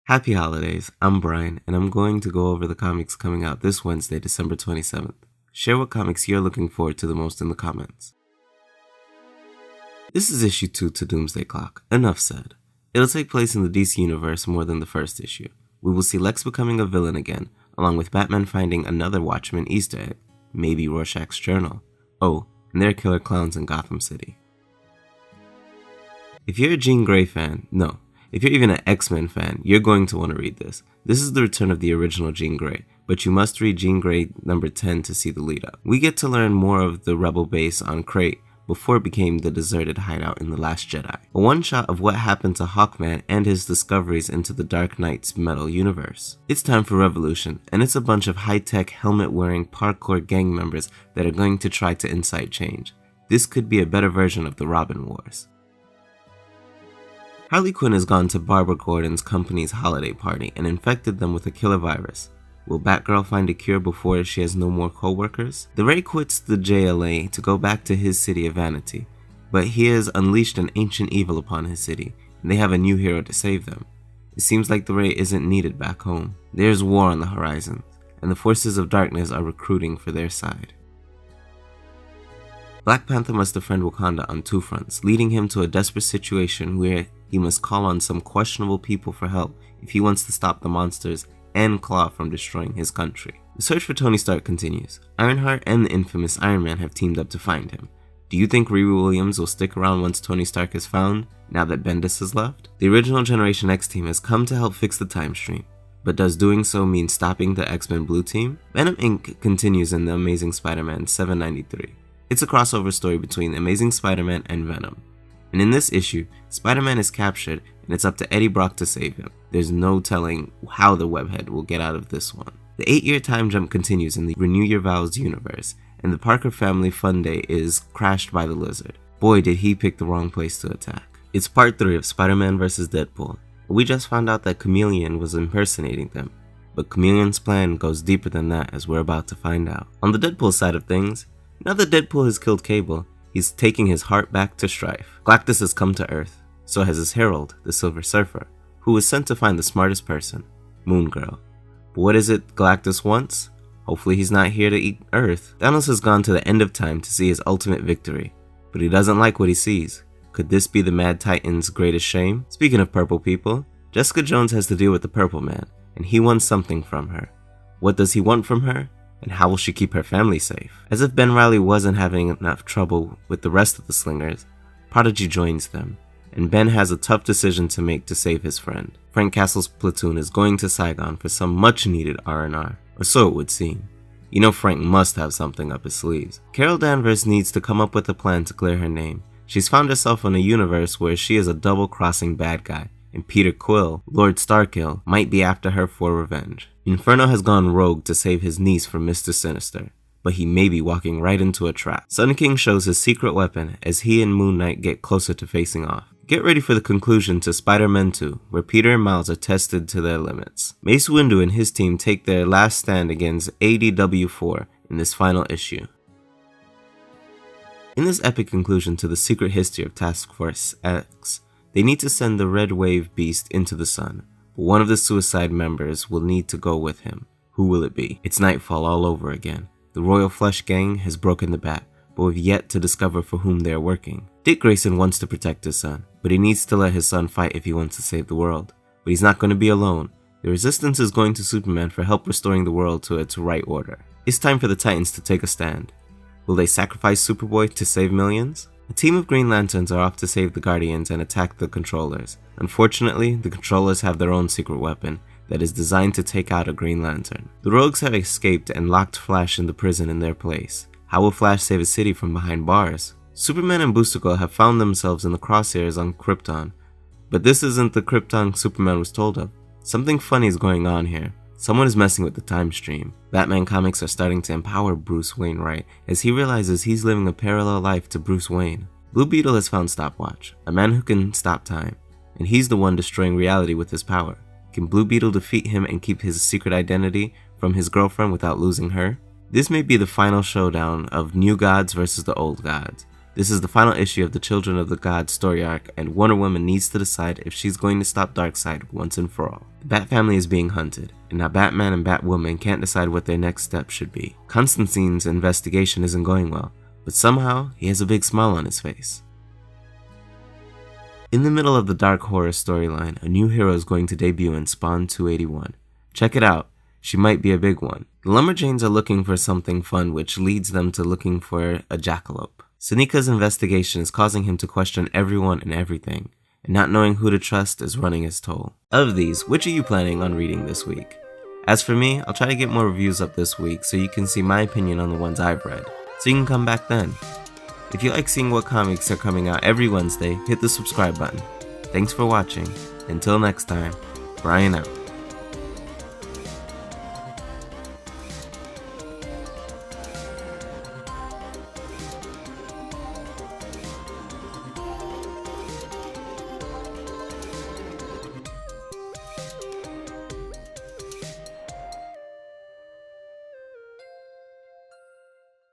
Happy holidays, I'm Brian, and I'm going to go over the comics coming out this Wednesday, December 27th. Share what comics you're looking forward to the most in the comments. This is issue 2 to Doomsday Clock, enough said. It'll take place in the DC universe more than the first issue. We will see Lex becoming a villain again, along with Batman finding another Watchmen Easter egg, maybe Rorschach's journal. Oh, and there are killer clowns in Gotham City. If you're a Jean Grey fan, if you're even an X-Men fan, you're going to want to read this. This is the return of the original Jean Grey, but you must read Jean Grey number 10 to see the lead up. We get to learn more of the rebel base on Crait before it became the deserted hideout in The Last Jedi. A one-shot of what happened to Hawkman and his discoveries into the Dark Knight's metal universe. It's time for revolution, and it's a bunch of high-tech, helmet-wearing, parkour gang members that are going to try to incite change. This could be a better version of the Robin Wars. Harley Quinn has gone to Barbara Gordon's company's holiday party and infected them with a killer virus. Will Batgirl find a cure before she has no more co-workers? The Ray quits the JLA to go back to his city of vanity, but he has unleashed an ancient evil upon his city, and they have a new hero to save them. It seems like the Ray isn't needed back home. There's war on the horizon, and the forces of darkness are recruiting for their side. Black Panther must defend Wakanda on two fronts, leading him to a desperate situation where he must call on some questionable people for help if he wants to stop the monsters and Claw from destroying his country. The search for Tony Stark continues. Ironheart and the infamous Iron Man have teamed up to find him. Do you think Riri Williams will stick around once Tony Stark is found, now that Bendis has left? The original Generation X team has come to help fix the time stream, but does doing so mean stopping the X-Men Blue team? Venom Inc. continues in The Amazing Spider-Man 793. It's a crossover story between Amazing Spider-Man and Venom. And in this issue, Spider-Man is captured and it's up to Eddie Brock to save him. There's no telling how the Webhead will get out of this one. The 8-year time jump continues in the Renew Your Vows universe, and the Parker family fun day is crashed by the Lizard. Boy, did he pick the wrong place to attack. It's part 3 of Spider-Man vs. Deadpool. We just found out that Chameleon was impersonating them, but Chameleon's plan goes deeper than that, as we're about to find out. On the Deadpool side of things, now that Deadpool has killed Cable, he's taking his heart back to Strife. Galactus has come to Earth, so has his herald, the Silver Surfer, who was sent to find the smartest person, Moon Girl. But what is it Galactus wants? Hopefully he's not here to eat Earth. Thanos has gone to the end of time to see his ultimate victory, but he doesn't like what he sees. Could this be the Mad Titan's greatest shame? Speaking of purple people, Jessica Jones has to deal with the Purple Man, and he wants something from her. What does he want from her? And how will she keep her family safe? As if Ben Reilly wasn't having enough trouble with the rest of the Slingers, Prodigy joins them, and Ben has a tough decision to make to save his friend. Frank Castle's platoon is going to Saigon for some much needed R&R, or so it would seem. You know Frank must have something up his sleeves. Carol Danvers needs to come up with a plan to clear her name. She's found herself in a universe where she is a double-crossing bad guy, and Peter Quill, Lord Starkill, might be after her for revenge. Inferno has gone rogue to save his niece from Mr. Sinister, but he may be walking right into a trap. Sun King shows his secret weapon as he and Moon Knight get closer to facing off. Get ready for the conclusion to Spider-Man 2, where Peter and Miles are tested to their limits. Mace Windu and his team take their last stand against ADW4 in this final issue. In this epic conclusion to the secret history of Task Force X, they need to send the Red Wave Beast into the sun, but one of the Suicide members will need to go with him. Who will it be? It's Nightfall all over again. The Royal Flush Gang has broken the bat, but we've yet to discover for whom they are working. Dick Grayson wants to protect his son, but he needs to let his son fight if he wants to save the world. But he's not going to be alone. The Resistance is going to Superman for help restoring the world to its right order. It's time for the Titans to take a stand. Will they sacrifice Superboy to save millions? A team of Green Lanterns are off to save the Guardians and attack the Controllers. Unfortunately, the Controllers have their own secret weapon that is designed to take out a Green Lantern. The Rogues have escaped and locked Flash in the prison in their place. How will Flash save a city from behind bars? Superman and Booster Gold have found themselves in the crosshairs on Krypton, but this isn't the Krypton Superman was told of. Something funny is going on here. Someone is messing with the time stream. Batman comics are starting to empower Bruce Wainwright as he realizes he's living a parallel life to Bruce Wayne. Blue Beetle has found Stopwatch, a man who can stop time, and he's the one destroying reality with his power. Can Blue Beetle defeat him and keep his secret identity from his girlfriend without losing her? This may be the final showdown of new gods versus the old gods. This is the final issue of the Children of the Gods story arc, and Wonder Woman needs to decide if she's going to stop Darkseid once and for all. The Bat family is being hunted, and now Batman and Batwoman can't decide what their next step should be. Constantine's investigation isn't going well, but somehow he has a big smile on his face. In the middle of the dark horror storyline, a new hero is going to debut in Spawn 281. Check it out, she might be a big one. The Lumberjanes are looking for something fun, which leads them to looking for a jackalope. Senika's investigation is causing him to question everyone and everything, and not knowing who to trust is running his toll. Of these, which are you planning on reading this week? As for me, I'll try to get more reviews up this week so you can see my opinion on the ones I've read, so you can come back then. If you like seeing what comics are coming out every Wednesday, hit the subscribe button. Thanks for watching. Until next time, Brian out.